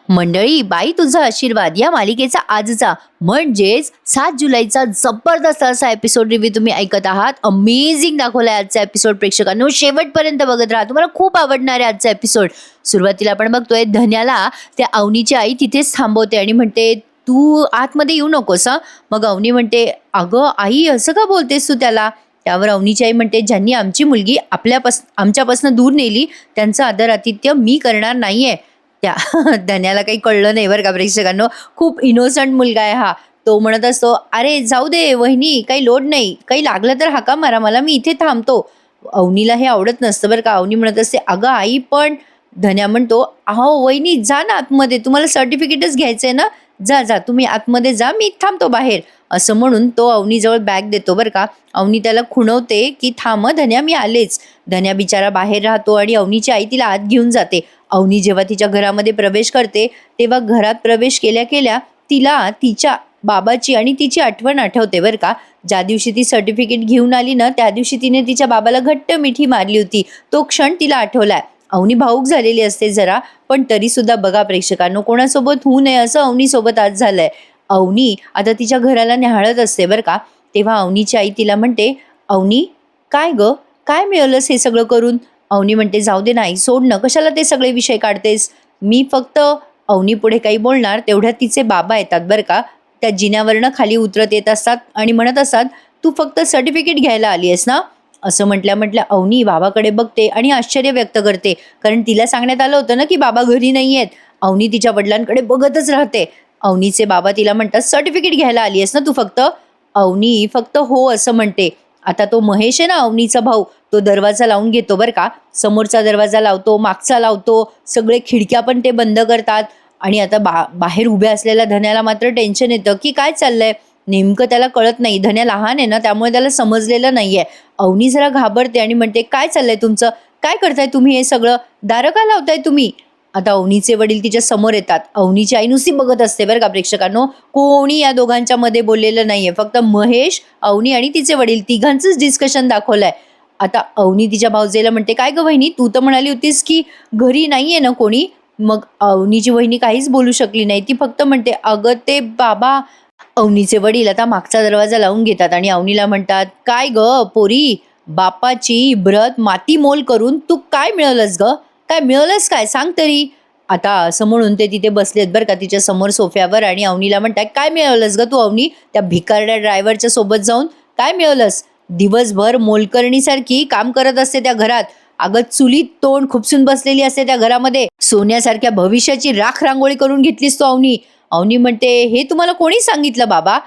मंडळी, बाई तुझा आशीर्वाद या मालिकेचा आजचा म्हणजेच 7 जुलैचा जबरदस्त असा एपिसोड रिव्ह्यू तुम्ही ऐकत आहात. अमेझिंग दाखवलाय आजचा एपिसोड. प्रेक्षकांनो शेवटपर्यंत बघत राहा, तुम्हाला खूप आवडणार आहे आजचा एपिसोड. सुरुवातीला आपण बघतोय धन्याला त्या अवनीची आई तिथेच थांबवते आणि म्हणते तू आतमध्ये येऊ नकोस हा. मग अवनी म्हणते अगं आई असं का बोलतेस तू त्याला. त्यावर अवनीची आई म्हणते ज्यांनी आमची मुलगी आमच्यापासून दूर नेली त्यांचं आदर आतिथ्य मी करणार नाहीये. त्या धन्याला काही कळलं नाही बरं का प्रेक्षकांनो. खूप इनोसंट मुलगा आहे हा. तो म्हणत असतो अरे जाऊ दे वहिनी, काही लोड नाही, काही लागलं तर हाका मारा मला, मी इथे थांबतो. अवनीला हे आवडत नसतं बरं का. अवनी म्हणत असते अगं आई पण. धन्या म्हणतो अहो वहिनी जा ना आतमध्ये, तुम्हाला सर्टिफिकेटच घ्यायचंय ना, जा जा तुम्ही आतमध्ये जा, मी थांबतो बाहेर. असं म्हणून तो अवनीजवळ बॅग देतो बरं का. अवनी त्याला खुणवते की थांब धन्या मी आलेच. धन्या बिचारा बाहेर राहतो आणि अवनीची आई तिला आत घेऊन जाते. अवनी जेव्हा तिच्या घरामध्ये प्रवेश करते तेव्हा घरात प्रवेश केल्या केल्या तिला तिच्या बाबाची आणि तिची आठवण आठवते बरं का. ज्या दिवशी ती सर्टिफिकेट घेऊन आली ना त्या दिवशी तिने तिच्या बाबाला घट्ट मिठी मारली होती. तो क्षण तिला आठवलाय. अवनी भाऊक झालेली असते जरा, पण तरी सुद्धा बघा प्रेक्षकांनो, कोणासोबत होऊ नये असं अवनी सोबत आज झालंय. अवनी आता तिच्या घराला न्याहाळत असते बरं का. तेव्हा अवनीची आई तिला म्हणते अवनी काय ग, काय मिळालंस हे सगळं करून. अवनी म्हणते जाऊ दे नाही, सोड ना, कशाला ते सगळे विषय काढतेस. मी फक्त. अवनी पुढे काही बोलणार तेवढ्यात तिचे बाबा येतात बरं का. त्या जिन्यावरनं खाली उतरत येत असतात आणि म्हणत असतात तू फक्त सर्टिफिकेट घ्यायला आली आहेस ना. असं म्हटल्या अवनी बाबाकडे बघते आणि आश्चर्य व्यक्त करते, कारण तिला सांगण्यात आलं होतं ना की बाबा घरी नाही आहेत. अवनी तिच्या वडिलांकडे बघतच राहते. अवनीचे बाबा तिला म्हणतात सर्टिफिकेट घ्यायला आली आहेस ना तू फक्त. अवनी फक्त हो असं म्हणते. आता तो महेश आहे ना अवनीचा भाऊ, तो दरवाजा लावून घेतो बरं का. समोरचा दरवाजा लावतो, मागचा लावतो, सगळे खिडक्या पण ते बंद करतात. आणि आता बाहेर उभ्या असलेल्या धन्याला मात्र टेन्शन येतं की काय चाललंय नेमकं, त्याला कळत नाही. धन्या लहान आहे ना त्यामुळे त्याला समजलेलं नाहीये. अवनी जरा घाबरते आणि म्हणते काय चाललंय तुमचं, काय करताय तुम्ही हे सगळं, दारं का लावताय तुम्ही. आता अवनीचे वडील तिच्या समोर येतात. अवनीची आई नुसती बघत असते बरं का प्रेक्षकांनो. कोणी या दोघांच्या मध्ये बोललेलं नाहीये, फक्त महेश, अवनी आणि तिचे वडील तिघांचंच डिस्कशन दाखवलंय. आता अवनी तिच्या भाऊजेला म्हणते काय ग वहिनी, तू तर म्हणाली होतीस की घरी नाहीये ना कोणी. मग अवनीची वहिनी काहीच बोलू शकली नाही. ती फक्त म्हणते अगं ते बाबा. अवनीचे वडील आता मागचा दरवाजा लावून घेतात आणि अवनीला म्हणतात काय ग पोरी, बापाची इब्रत माती मोल करून तू काय मिळवलंस ग, काय मिळवलंस काय सांग तरी. आता असं म्हणून ते तिथे बसलेत बरं का तिच्या समोर सोफ्यावर आणि अवनीला म्हणतात काय मिळवलंस ग तू अवनी, त्या भिकारड्या ड्रायव्हरच्या सोबत जाऊन काय मिळवलंस. दिवसभर मोलकरणीसारखी काम करत असते त्या घरात. अगं चुलीत तोंड खुपसून बसलेली असते त्या घरामध्ये. सोन्यासारख्या भविष्याची राख रांगोळी करून घेतलीस तो अवनी. अवनी म्हणते हे तुम्हाला कोणी सांगितलं बाबा.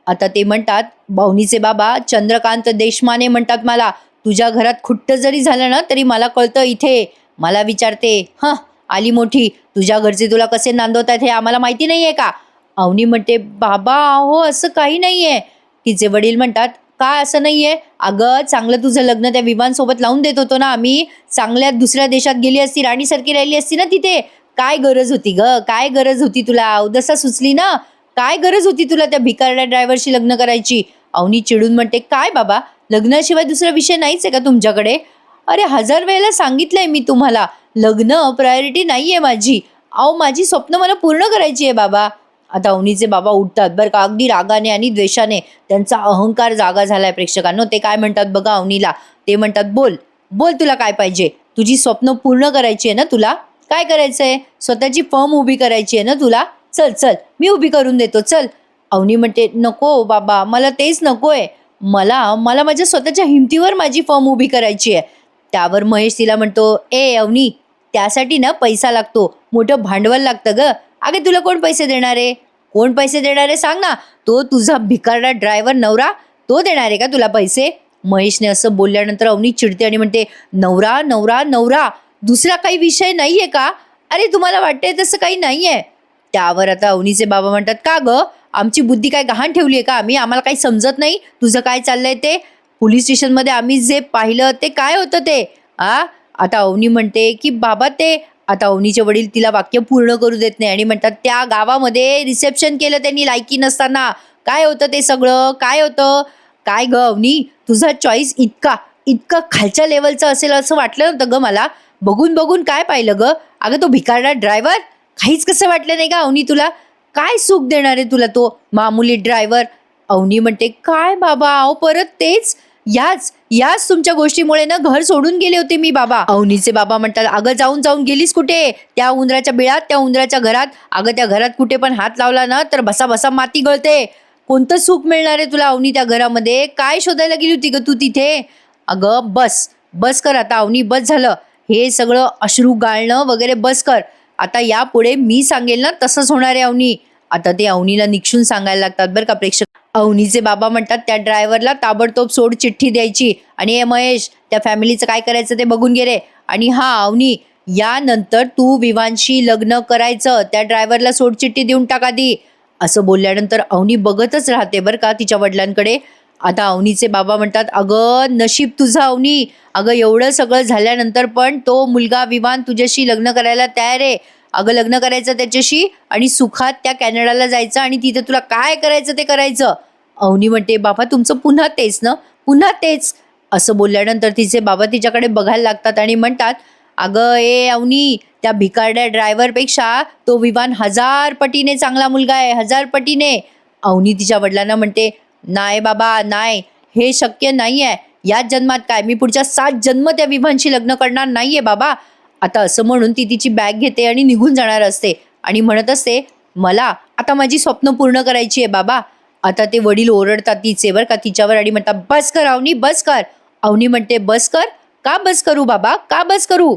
आता ते म्हणतात अवनीचे बाबा चंद्रकांत देशमाने म्हणतात मला तुझ्या घरात खुट्ट जरी झालं ना तरी मला कळतं इथे. मला विचारते आली मोठी, तुझ्या घरचे तुला कसे नांदवतात हे आम्हाला माहिती नाहीये का. अवनी म्हणते बाबा हो असं काही नाहीये. तिचे वडील म्हणतात काय असं नाहीये, अगं चांगलं तुझं लग्न त्या विमानसोबत लावून देत होतो ना आम्ही, चांगल्या दुसऱ्या देशात गेली असती, राणीसारखी राहिली असती ना तिथे. काय गरज होती ग, काय गरज होती तुला, अवदसा सुचली ना, काय गरज होती तुला त्या भिकारड्या ड्रायव्हरशी लग्न करायची. अवनी चिडून म्हणते काय बाबा, लग्नाशिवाय दुसरा विषय नाहीच आहे का तुमच्याकडे. अरे 1000 वेळेला सांगितलंय मी तुम्हाला, लग्न प्रायोरिटी नाहीये माझी. अहो माझी स्वप्न मला पूर्ण करायची आहे बाबा. आता अवनीचे बाबा उठतात बरं का, अगदी रागाने आणि द्वेषाने. त्यांचा अहंकार जागा झालाय प्रेक्षकांनो. ते काय म्हणतात बघा अवनीला. ते म्हणतात बोल बोल, तुला काय पाहिजे, तुझी स्वप्न पूर्ण करायची आहे ना तुला, काय करायचंय, स्वतःची फर्म उभी करायची आहे ना तुला, चल चल मी उभी करून देतो चल. अवनी म्हणते नको बाबा, मला तेच नकोय, मला मला माझ्या स्वतःच्या हिमतीवर माझी फर्म उभी करायची आहे. त्यावर महेश तिला म्हणतो ए अवनी, त्यासाठी ना पैसा लागतो, मोठं भांडवल लागतं ग. अगे तुला कोण पैसे देणार आहे, कोण पैसे देणार आहे सांग ना, तो तुझा भिकारडा ड्रायव्हर नवरा, तो देणार आहे का तुला पैसे. महेशने असं बोलल्यानंतर अवनी चिडते आणि म्हणते नवरा नवरा नवरा, दुसरा काही विषय नाहीये का, अरे तुम्हाला वाटतंय तसं काही नाहीये. त्यावर आता अवनीचे बाबा म्हणतात का ग, आमची बुद्धी काय गहाण ठेवली आहे का आम्ही, आम्हाला काही समजत नाही तुझं काय चाललंय ते. पोलीस स्टेशनमध्ये आम्ही जे पाहिलं ते काय होतं ते. आता अवनी म्हणते की बाबा ते. आता अवनीचे वडील तिला वाक्य पूर्ण करू देत नाही आणि म्हणतात त्या गावामध्ये रिसेप्शन केलं त्यांनी लायकी नसताना, काय होतं ते सगळं, काय होतं. काय ग अवनी, तुझा चॉईस इतका इतका खालच्या लेवलचा असेल असं वाटलं नव्हतं ग मला. बघून बघून काय पाहिलं ग, अगं तो भिकारडा ड्रायव्हर, काहीच कसं वाटलं नाही का अवनी तुला? काय सुख देणार आहे तुला तो मामूली ड्रायव्हर? अवनी म्हणते, काय बाबा, अहो परत तेच, याच याच तुमच्या गोष्टीमुळे ना घर सोडून गेले होते मी बाबा. अवनीचे बाबा म्हणतात, अगं जाऊन जाऊन गेलीस कुठे? त्या उंदराच्या बिळात, त्या उंदराच्या घरात. अगं त्या घरात कुठे पण हात लावला ना तर बसा बसा माती गळते. कोणतं सुख मिळणार आहे तुला अवनी त्या घरामध्ये? काय शोधायला गेली होती ग तू तिथे? अगं बस बस कर आता अवनी, बस झालं हे सगळं अश्रू गाळणं वगैरे, बस कर. आता यापुढे मी सांगेल ना तसंच होणार आहे अवनी. आता ते अवनीला निक्षून सांगायला लागतात बरं का प्रेक्षक. अवनीचे बाबा म्हणतात, त्या ड्रायव्हरला ताबडतोब सोड चिठ्ठी द्यायची आणि ए महेश, त्या फॅमिलीचं काय करायचं ते बघून घे रे. आणि हा अवनी, यानंतर तू विवानशी लग्न करायचं, त्या ड्रायव्हरला सोड चिठ्ठी देऊन टाका दी. असं बोलल्यानंतर अवनी बघतच राहते बरं का तिच्या वडिलांकडे. आता अवनीचे बाबा म्हणतात, अगं नशीब तुझं अवनी, अगं एवढं सगळं झाल्यानंतर पण तो मुलगा विवान तुझ्याशी लग्न करायला तयार आहे. अगं लग्न करायचं त्याच्याशी आणि सुखात त्या कॅनडाला जायचं आणि तिथे तुला काय करायचं ते करायचं. अवनी म्हणते, बाबा तुमचं पुन्हा तेच ना, पुन्हा तेच. असं बोलल्यानंतर तिचे बाबा तिच्याकडे बघायला लागतात आणि म्हणतात, अगं ए अवनी, त्या भिकारड्या ड्रायव्हरपेक्षा तो विवान 1000 पटीने चांगला मुलगा आहे, 1000 पटीने. अवनी तिच्या वडिलांना म्हणते, नाही बाबा नाही, हे शक्य नाही आहे. याच जन्मात काय, मी पुढच्या 7 जन्म त्या विवानशी लग्न करणार नाहीये बाबा. आता असं म्हणून ती तिची बॅग घेते आणि निघून जाणार असते आणि म्हणत असते, मला आता माझी स्वप्न पूर्ण करायची आहे बाबा. आता ते वडील ओरडतात तिचे बरं का तिच्यावर आणि म्हणतात, बस कर अवनी, बस कर. अवनी म्हणते, बस कर? का बस करू बाबा, का बस करू?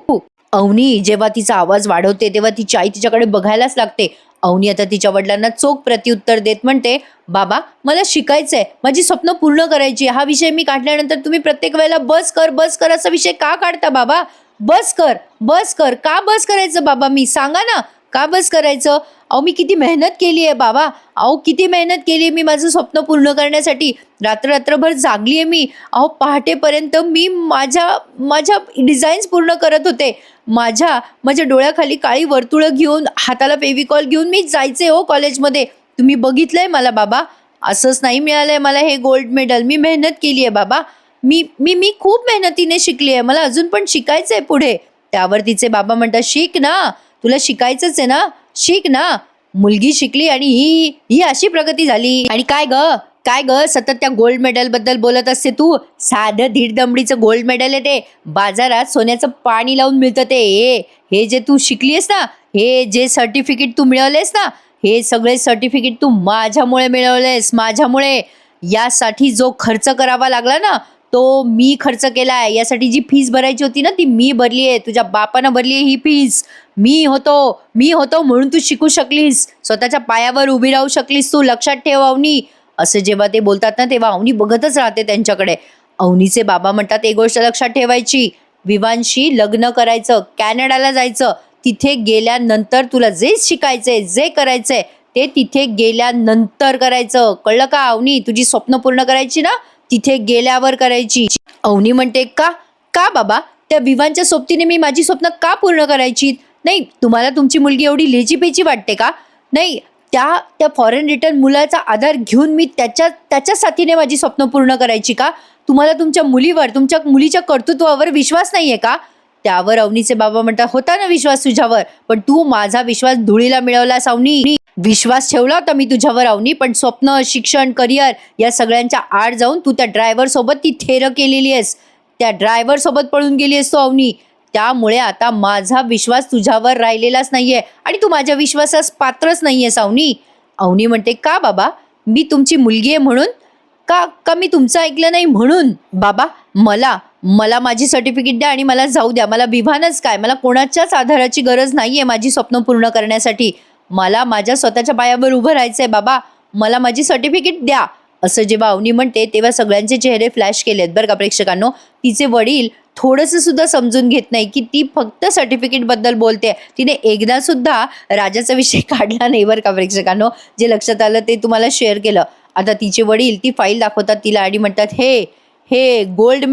अवनी जेव्हा तिचा आवाज वाढवते तेव्हा तिची आई तिच्याकडे बघायलाच लागते. अवनी आता तिच्या वडिलांना चोख प्रत्युत्तर देत म्हणते, बाबा मला शिकायचंय, माझी स्वप्न पूर्ण करायची. हा विषय मी काढल्यानंतर तुम्ही प्रत्येक वेळेला बस कर बस कर असा विषय का काढता बाबा? बस कर बस कर. का बस करायचं बाबा, मी सांगा ना, का बस करायचं? अहो मी किती मेहनत केली आहे बाबा, अहो किती मेहनत केली आहे मी माझं स्वप्न पूर्ण करण्यासाठी. रात्रभर जागली आहे मी. अहो पहाटेपर्यंत मी माझ्या माझ्या डिझाईन्स पूर्ण करत होते. माझ्या डोळ्याखाली काळी वर्तुळं घेऊन, हाताला फेविकॉल घेऊन मी जायचे हो कॉलेजमध्ये. तुम्ही बघितलंय मला बाबा, असंच नाही मिळालंय मला हे गोल्ड मेडल. मी मेहनत केली आहे बाबा, मी मी मी खूप मेहनतीने शिकली आहे, मला अजून पण शिकायचंय पुढे. त्यावर तिचे बाबा म्हणतात, शिक ना, तुला शिकायचंच आहे ना, शिक ना. मुलगी शिकली आणि ही अशी प्रगती झाली. आणि काय ग सतत त्या गोल्ड मेडल बद्दल बोलत असते तू? साधं दीड दमडीचं गोल्ड मेडल आहे ते, बाजारात सोन्याचं पाणी लावून मिळतं ते. हे जे तू शिकलीस ना, हे जे सर्टिफिकेट तू मिळवलेस ना, हे सगळे सर्टिफिकेट तू माझ्यामुळे मिळवलेस, माझ्यामुळे. यासाठी जो खर्च करावा लागला ना, तो मी खर्च केलाय. यासाठी जी फीस भरायची होती ना, ती मी भरली आहे. तुझ्या बापानं भरली आहे ही फीस. मी होतो म्हणून तू शिकू शकलीस, स्वतःच्या पायावर उभी राहू शकलीस तू. लक्षात ठेव अवनी. असं जेव्हा ते बोलतात ना, तेव्हा अवनी बघतच राहते त्यांच्याकडे. अवनीचे बाबा म्हणतात, एक गोष्ट लक्षात ठेवायची, विवानशी लग्न करायचं, कॅनडाला जायचं. तिथे गेल्यानंतर तुला जे शिकायचंय, जे करायचंय ते तिथे गेल्यानंतर करायचं. कळलं का अवनी? तुझी स्वप्न पूर्ण करायची ना, तिथे गेल्यावर करायची. अवनी म्हणते, का बाबा, त्या विवानच्या सोबतीने मी माझी स्वप्न का पूर्ण करायची? नाही, तुम्हाला तुमची मुलगी एवढी लेचीपेची वाटते का? नाही, त्या फॉरेन रिटर्न मुलाचा आधार घेऊन मी त्याच्या साथीने माझी स्वप्न पूर्ण करायची का? तुम्हाला तुमच्या मुलीवर, तुमच्या मुलीच्या कर्तृत्वावर विश्वास नाहीये का? त्यावर अवनीचे बाबा म्हणतात, होता ना विश्वास तुझ्यावर, पण तू माझा विश्वास धुळीला मिळवलास अवनी. विश्वास ठेवला होता मी तुझ्यावर अवनी, पण स्वप्न, शिक्षण, करिअर या सगळ्यांच्या आड जाऊन तू त्या ड्रायव्हर सोबत ती थेर केलेली आहेस. त्या ड्रायव्हर सोबत पळून गेली आहेस तो अवनी. त्यामुळे आता माझा विश्वास तुझ्यावर राहिलेलाच नाहीये आणि तू माझ्या विश्वासास पात्रच नाहीयेस अवनी. अवनी म्हणते, का बाबा, मी तुमची मुलगी आहे म्हणून? का मी तुमचं ऐकलं नाही म्हणून? बाबा मला माझी सर्टिफिकेट द्या आणि मला जाऊ द्या. मला विवाहच काय, मला कोणाच्याच आधाराची गरज नाहीये माझी स्वप्न पूर्ण करण्यासाठी. मला माझ्या स्वतःच्या पायावर उभं राहायचंय बाबा, मला माझी सर्टिफिकेट द्या. असं जेव्हा अवनी म्हणते तेव्हा सगळ्यांचे चेहरे फ्लॅश केलेत बरं का प्रेक्षकांनो. तिचे वडील थोडंसं सुद्धा समजून घेत नाही की ती फक्त सर्टिफिकेट बद्दल बोलते. तिने एकदा सुद्धा राजाचा विषय काढला नाही बरं का प्रेक्षकांनो. जे लक्षात आलं ते तुम्हाला शेअर केलं. आता तिचे वडील ती फाईल दाखवतात तिला आणि म्हणतात, हे गोल्ड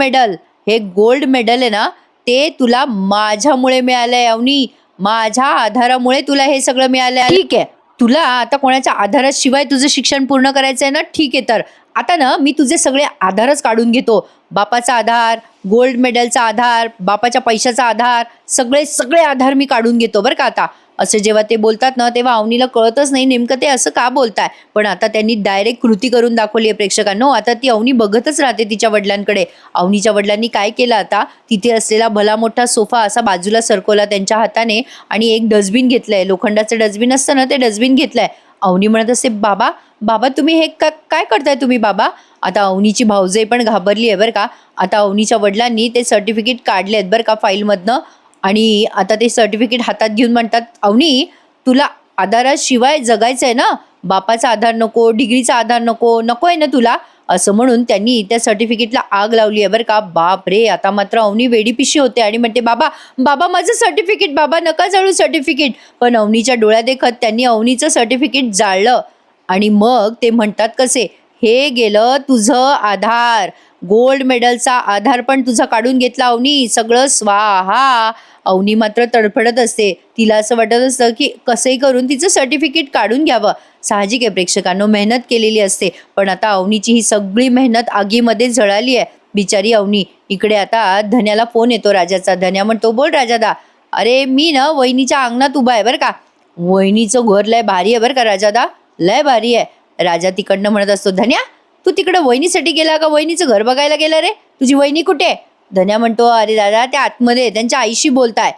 मेडल आहे ना, ते तुला माझ्यामुळे मिळालंय अवनी. माझ्या आधारामुळे तुला हे सगळं मिळालंय. ठीक आहे, तुला आता कोणाच्या आधाराशिवाय तुझं शिक्षण पूर्ण करायचं आहे ना, ठीक आहे. तर आता ना मी तुझे सगळे आधारच काढून घेतो. बापाचा आधार, गोल्ड मेडलचा आधार, बापाच्या पैशाचा आधार, सगळे आधार मी काढून घेतो बरं का आता. असं जेव्हा ते बोलतात ना तेव्हा अवनीला कळतच नाही नेमकं ते असं का बोलताय. पण आता त्यांनी डायरेक्ट कृती करून दाखवली आहे प्रेक्षकांनो. आता ती अवनी बघतच राहते तिच्या वडिलांकडे. अवनीच्या वडिलांनी काय केलं आता, तिथे असलेला भला मोठा सोफा असा बाजूला सरकवला त्यांच्या हाताने आणि एक डस्टबिन घेतलंय. लोखंडाचं डस्टबिन असतं ना ते डस्टबिन घेतलंय. अवनी म्हणत असते, बाबा बाबा तुम्ही हे काय करताय तुम्ही बाबा. आता अवनीची भाऊजाई पण घाबरली आहे बरं का. आता अवनीच्या वडिलांनी ते सर्टिफिकेट काढले आहेत बरं का फाईलमधनं आणि आता ते सर्टिफिकेट हातात घेऊन म्हणतात, अवनी तुला आधाराशिवाय जगायचं आहे ना, बापाचा आधार नको, डिग्रीचा आधार नको, नको आहे ना तुला, असं म्हणून त्यांनी त्या सर्टिफिकेटला आग लावली आहे बरं का. बाप रे, आता मात्र अवनी वेडीपिशी होते आणि म्हणते, बाबा बाबा माझं सर्टिफिकेट, बाबा नका जाळू सर्टिफिकेट. पण अवनीच्या डोळ्या देखत त्यांनी अवनीचं सर्टिफिकेट जाळलं आणि मग ते म्हणतात कसे, हे गेलं तुझं आधार, गोल्ड मेडलचा आधार पण तुझा काढून घेतला अवनी, सगळं स्वाहा. अवनी मात्र तडफडत असते. तिला असं वाटत असतं की कसंही करून तिचं सर्टिफिकेट काढून घ्यावं. साहजिक आहे प्रेक्षकांनो, मेहनत केलेली असते. पण आता अवनीची ही सगळी मेहनत आगीमध्ये जळाली आहे. बिचारी अवनी. इकडे आता धन्याला फोन येतो राजाचा. धन्या म्हणतो, बोल राजादा. अरे मी ना वहिनीच्या अंगणात उभा आहे बरं का. वहिनीचं घर लय भारी आहे बरं का राजादा, लय भारी आहे. राजा तिकडनं म्हणत असतो, धन्या तू तिकडं वहिनीसाठी गेला का, वहिनीचं घर बघायला गेला रे, तुझी वहिनी कुठे. धन्या म्हणतो, अरे दादा त्या आतमध्ये त्यांच्या आईशी बोलताय.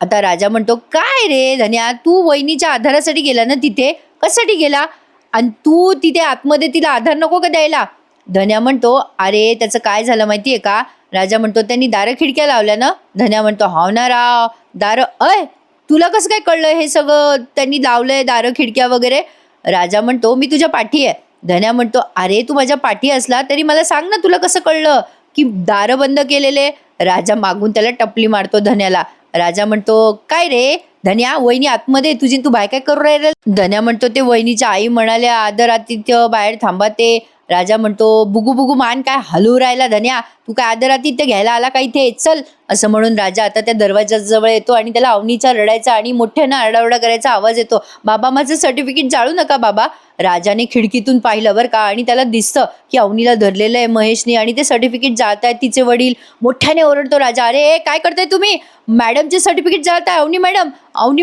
आता राजा म्हणतो, काय रे धन्या, तू वहिनीच्या आधारासाठी गेला ना तिथे, कशासाठी गेला, आणि तू तिथे आतमध्ये तिला आधार नको का द्यायला. धन्या म्हणतो, अरे त्याचं काय झालं माहितीये का. राजा म्हणतो, त्यांनी दारं खिडक्या लावल्या ना. धन्या म्हणतो, हाव ना राव, दारं तुला कसं काय कळलं हे सगळं त्यांनी लावलंय दारं खिडक्या वगैरे. राजा म्हणतो, मी तुझ्या पाठी आहे. धन्या म्हणतो, अरे तू माझ्या पाठी असला तरी मला सांग ना तुला कसं कळलं की दारं बंद केलेले. राजा मागून त्याला टपली मारतो धन्याला. राजा म्हणतो, काय रे धन्या, वहिनी आतमध्ये तुझी, तू बाय काय करू राहिला. धन्या म्हणतो, ते वहिनीच्या आई म्हणाल्या आदर आतिथ्य बाहेर थांबा ते. राजा म्हणतो, बुगू बुगू मान काय हलू राहिला धन्या, तू काय आदर आतिथ्य घ्यायला आला का इथे, चल. असं म्हणून राजा आता त्या दरवाजाजवळ येतो आणि त्याला अवनीचा रडायचा आणि मोठ्यानं आरडाओरडा करायचा आवाज येतो. बाबा माझं सर्टिफिकेट जाळू नका बाबा. राजाने खिडकीतून पाहिलं बरं का आणि त्याला दिसतं की अवनीला धरलेलं आहे महेशने आणि ते सर्टिफिकेट जाळतायत तिचे वडील. मोठ्याने ओरडतो राजा, अरे काय करताय तुम्ही, मॅडमचे सर्टिफिकेट जाळताय, अवनी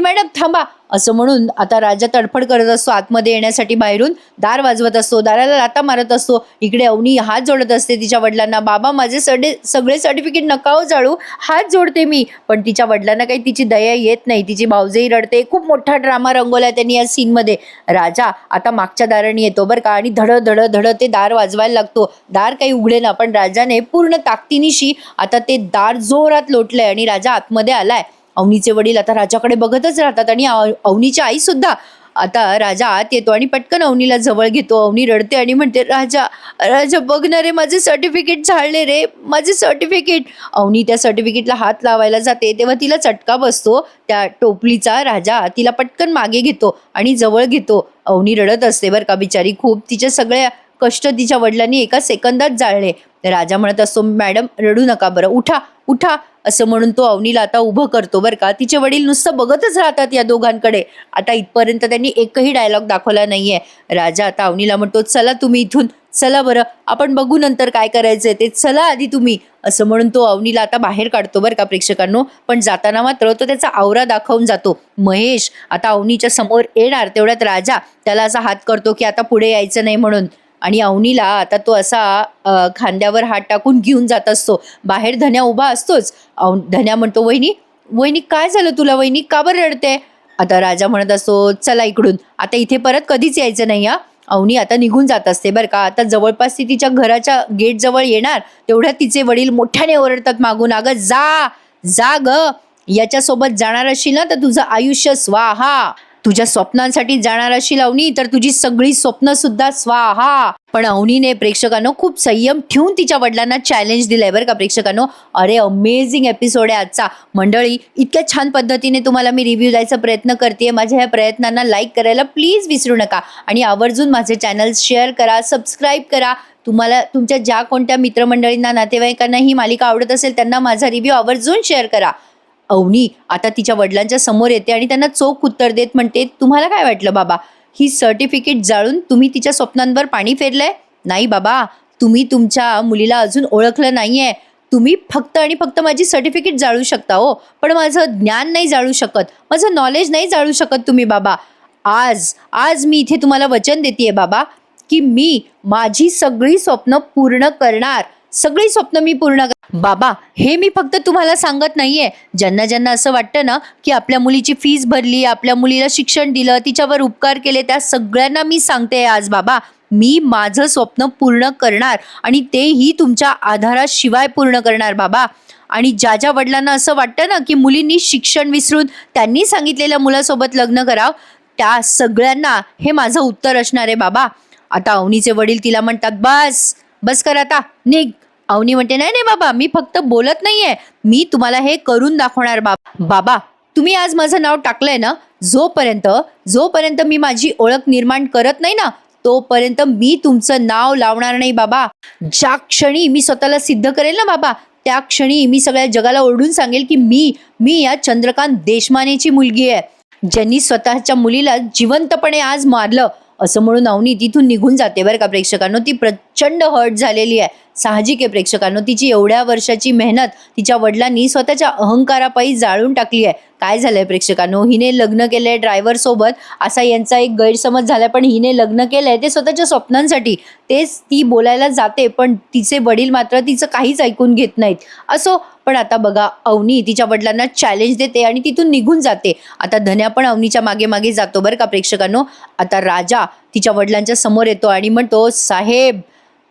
मॅडम थांबा. असं म्हणून आता राजा तडफड करत असतो आतमध्ये येण्यासाठी. बाहेरून दार वाजवत असतो, दाराला लाथा मारत असतो. इकडे अवनी हात जोडत असते तिच्या वडिलांना, बाबा माझे सगळे सर्टिफिकेट नका हो जाळू, हात जोडते मी. पण तिच्या वडिलांना काही तिची दया येत नाही. तिची भाऊजाई रडते. खूप मोठा ड्रामा रंगवलाय त्यांनी या सीन मध्ये. राजा आता मागच्या दाराने येतो बरं का आणि धड धड धड ते दार वाजवायला लागतो. दार काही उघडे ना, पण राजाने पूर्ण ताकदीनिशी आता ते दार जोरात लोटलंय आणि राजा आतमध्ये आलाय. अवनीचे वडील आता राजाकडे बघतच राहतात आणि अवनीची आई सुद्धा. आता राजा आत येतो आणि पटकन अवनीला जवळ घेतो. अवनी रडते आणि म्हणते, राजा राजा बघ ना रे, माझे सर्टिफिकेट झाले रे, माझे सर्टिफिकेट. अवनी त्या सर्टिफिकेटला हात लावायला जाते तेव्हा तिला चटका बसतो त्या टोपलीचा. राजा तिला पटकन मागे घेतो आणि जवळ घेतो. अवनी रडत असते बरं का बिचारी खूप. तिच्या सगळ्या कष्ट तिच्या वडिलांनी एका सेकंदात जाळले. राजा म्हणत असतो, मॅडम रडू नका बरं, उठा उठा. असं म्हणून तो अवनीला आता उभं करतो बरं का. तिचे वडील नुसतं बघतच राहतात या दोघांकडे. आता इथपर्यंत त्यांनी एकही डायलॉग दाखवला नाहीये. राजा आता अवनीला म्हणतो, चला तुम्ही इथून, चला बरं, आपण बघू नंतर काय करायचंय ते, चला आधी तुम्ही. असं म्हणून तो अवनीला आता बाहेर काढतो बरं का प्रेक्षकांनो. पण जाताना मात्र तो त्याचा आवरा दाखवून जातो. महेश आता अवनीच्या समोर येणार तेवढ्यात राजा त्याला असा हात करतो की आता पुढे यायचं नाही म्हणून. आणि अवनीला आता तो असा खांद्यावर हात टाकून घेऊन जात असतो. बाहेर धन्या उभा असतोच. धन्या म्हणतो, वहिनी काय झालं तुला, वहिनी का बरं रडते. आता राजा म्हणत असतो, चला इकडून, आता इथे परत कधीच यायचं नाही हा. अवनी आता निघून जात असते बरं का. आता जवळपास ती तिच्या घराच्या गेट जवळ येणार तेवढ्यात तिचे वडील मोठ्याने ओरडतात मागून, अगं जा ग, याच्यासोबत जाणार असशील ना तर तुझं आयुष्य स्वाहा. तुझ्या स्वप्नांसाठी जाणार अशी अवनी तर तुझी सगळी स्वप्न सुद्धा स्वाहा. पण अवनीने प्रेक्षकांनो खूप संयम ठेवून तिच्या वडिलांना चॅलेंज दिलंय बरं का प्रेक्षकांनो. अरे अमेझिंग एपिसोड आहे आजचा. मंडळी इतक्या छान पद्धतीने तुम्हाला मी रिव्ह्यू द्यायचा प्रयत्न करते. माझ्या ह्या प्रयत्नांना लाईक करायला प्लीज विसरू नका आणि आवर्जून माझे चॅनल शेअर करा, सबस्क्राईब करा. तुम्हाला तुमच्या ज्या कोणत्या मित्रमंडळींना, नातेवाईकांना ही मालिका आवडत असेल त्यांना माझा रिव्ह्यू आवर्जून शेअर करा. अवनी आता तिच्या वडिलांच्या समोर येते आणि त्यांना चोख उत्तर देत म्हणते, तुम्हाला काय वाटलं बाबा, ही सर्टिफिकेट जाळून तुम्ही तिच्या स्वप्नांवर पाणी फेरलंय. नाही बाबा, तुम्ही तुमच्या मुलीला अजून ओळखलं नाहीये. तुम्ही फक्त आणि फक्त माझी सर्टिफिकेट जाळू शकता हो, पण माझं ज्ञान नाही जाळू शकत, माझं नॉलेज नाही जाळू शकत तुम्ही बाबा. आज आज मी इथे तुम्हाला वचन देते बाबा, की मी माझी सगळी स्वप्न पूर्ण करणार, सगळी स्वप्न मी पूर्ण बाबा. हे मी फक्त तुम्हाला सांगत नाहीये. ज्यांना ज्यांना असं वाटतं ना की आपल्या मुलीची फीस भरली, आपल्या मुलीला शिक्षण दिलं, तिच्यावर उपकार केले, त्या सगळ्यांना मी सांगते आज बाबा, मी माझं स्वप्न पूर्ण करणार आणि तेही तुमच्या आधाराशिवाय पूर्ण करणार बाबा. आणि ज्या ज्या वडिलांना असं वाटतं ना की मुलींनी शिक्षण विसरून त्यांनी सांगितलेल्या मुलासोबत लग्न करावं, त्या सगळ्यांना हे माझं उत्तर असणार आहे बाबा. आता अवनीचे वडील तिला म्हणतात, बस बस कर आता, निघ. अवनी म्हणते, नाही नाही बाबा, मी फक्त बोलत नाहीये, मी तुम्हाला हे करून दाखवणार बाबा. बाबा, तुम्ही आज माझं नाव टाकलंय ना, जोपर्यंत जोपर्यंत मी माझी ओळख निर्माण करत नाही ना, तोपर्यंत मी तुमचं नाव लावणार नाही बाबा. ज्या क्षणी मी स्वतःला सिद्ध करेल ना बाबा, त्या क्षणी मी सगळ्या जगाला ओरडून सांगेल की मी या चंद्रकांत देशमानेची मुलगी आहे, ज्यांनी स्वतःच्या मुलीला जिवंतपणे आज मारलं. असं म्हणून अवनी तिथून निघून जाते बरं का प्रेक्षकांनो. ती प्रचंड हर्ट झालेली आहे. साहजिक आहे प्रेक्षकांनो, तिची एवढ्या वर्षाची मेहनत तिच्या वडिलांनी स्वतःच्या अहंकारापायी जाळून टाकली आहे. काय झालंय प्रेक्षकांनो, हिने लग्न केलंय ड्रायव्हर सोबत, असा यांचा एक गैरसमज झालाय. पण हिने लग्न केलंय ते स्वतःच्या स्वप्नांसाठी, तेच ती बोलायला जाते, पण तिचे वडील मात्र तिचं काहीच ऐकून घेत नाहीत. असो, पण आता बघा, अवनी तिच्या वडिलांना चॅलेंज देते आणि तिथून निघून जाते. आता धन्या पण अवनीच्या मागे मागे जातो बरं का प्रेक्षकांनो. आता राजा तिच्या वडिलांच्या समोर येतो आणि म्हणतो, साहेब,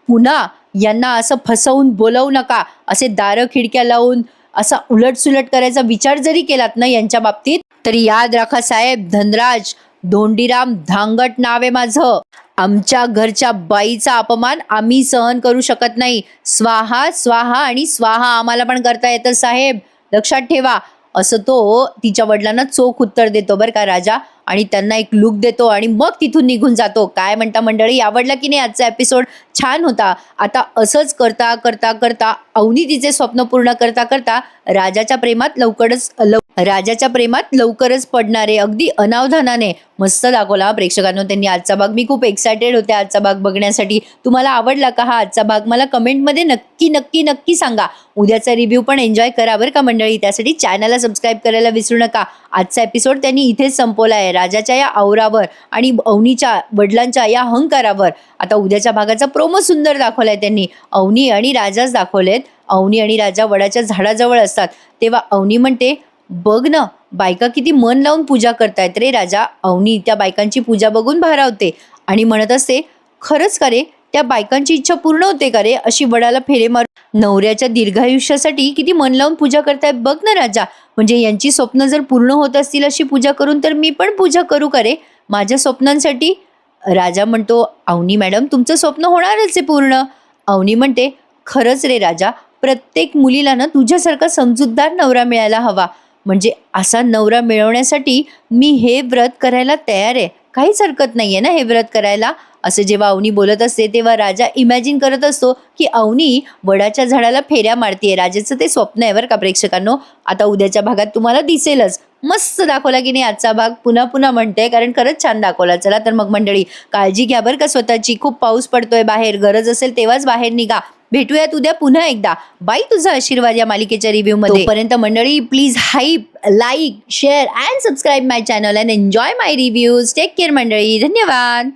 पुन्हा यांना असं फसवून बोलवू नका. असे दारं खिडक्या लावून असा उलटसुलट करायचा विचार जरी केलात ना यांच्या बाबतीत, तरी याद राखा साहेब, धनराज धोंडीराम धांगट नाव आहे माझं. आमच्या घरच्या बाईचा अपमान आम्ही सहन करू शकत नाही. स्वाहा स्वाहा आणि स्वाहा आम्हाला पण करता येतं साहेब, लक्षात ठेवा. असं तो तिच्या वडिलांना चोख उत्तर देतो बरं का राजा, आणि त्यांना एक लुक देतो आणि मग तिथून निघून जातो. काय म्हणता मंडळी, आवडला की नाही आजचा एपिसोड? छान होता. आता असंच करता करता करता अवनी तिचे स्वप्न पूर्ण करता करता राजाच्या प्रेमात लवकरच पडणारे, अगदी अनावधानाने मस्त दाखवला प्रेक्षकांनो त्यांनी आजचा भाग. मी खूप एक्सायटेड होते आजचा भाग बघण्यासाठी. तुम्हाला आवडला का हा आजचा भाग? मला कमेंटमध्ये नक्की नक्की नक्की सांगा. उद्याचा रिव्ह्यू पण एन्जॉय करा बरं का मंडळी. त्यासाठी चॅनलला सबस्क्राईब करायला विसरू नका. आजचा एपिसोड त्यांनी इथेच संपवला आहे, राजाच्या या आवरावर आणि अवनीच्या वडिलांच्या या अहंकारावर. आता उद्याच्या भागाचा प्रोमो सुंदर दाखवलाय त्यांनी. अवनी आणि राजाच दाखवलेत. अवनी आणि राजा वडाच्या झाडाजवळ असतात तेव्हा अवनी म्हणते, बघ ना, बायका किती मन लावून पूजा करतायत रे राजा. अवनी त्या बायकांची पूजा बघून भारावते आणि म्हणत असते, खरंच का रे, त्या बायकांची इच्छा पूर्ण होते का रे? अशी वडाला फेरे मारून नवऱ्याच्या दीर्घायुष्यासाठी किती मन लावून पूजा करतायत बघ ना राजा. म्हणजे यांची स्वप्न जर पूर्ण होत असतील अशी पूजा करून, तर मी पण पूजा करू का रे माझ्या स्वप्नांसाठी? राजा म्हणतो, अवनी मॅडम, तुमचं स्वप्न होणारच आहे पूर्ण. अवनी म्हणते, खरंच रे राजा, प्रत्येक मुलीला ना तुझ्यासारखा समजूतदार नवरा मिळायला हवा. म्हणजे असा नवरा मिळवण्यासाठी मी हे व्रत करायला तयार आहे. काहीच हरकत नाहीये ना हे व्रत करायला. असं जेव्हा अवनी बोलत असते तेव्हा राजा इमॅजिन करत असतो की अवनी वडाच्या झाडाला फेऱ्या मारतीये. राजाचं ते स्वप्न आहे बरं का प्रेक्षकांनो. आता उद्याच्या भागात तुम्हाला दिसेलच. मस्त दाखवला की नाही आजचा भाग? पुन्हा पुन्हा म्हणते, कारण खरंच छान दाखवला. चला तर मग मंडळी, काळजी घ्या बरं का स्वतःची. खूप पाऊस पडतोय बाहेर, गरज असेल तेव्हाच बाहेर निघा. भेटूयात उद्या पुन्हा एकदा. बाई तुझा आशीर्वाद या मालिकेच्या रिव्ह्यू मध्ये. तोपर्यंत मंडळी, please hype, like, share and subscribe my channel and enjoy my reviews. Take care मंडळी, धन्यवाद.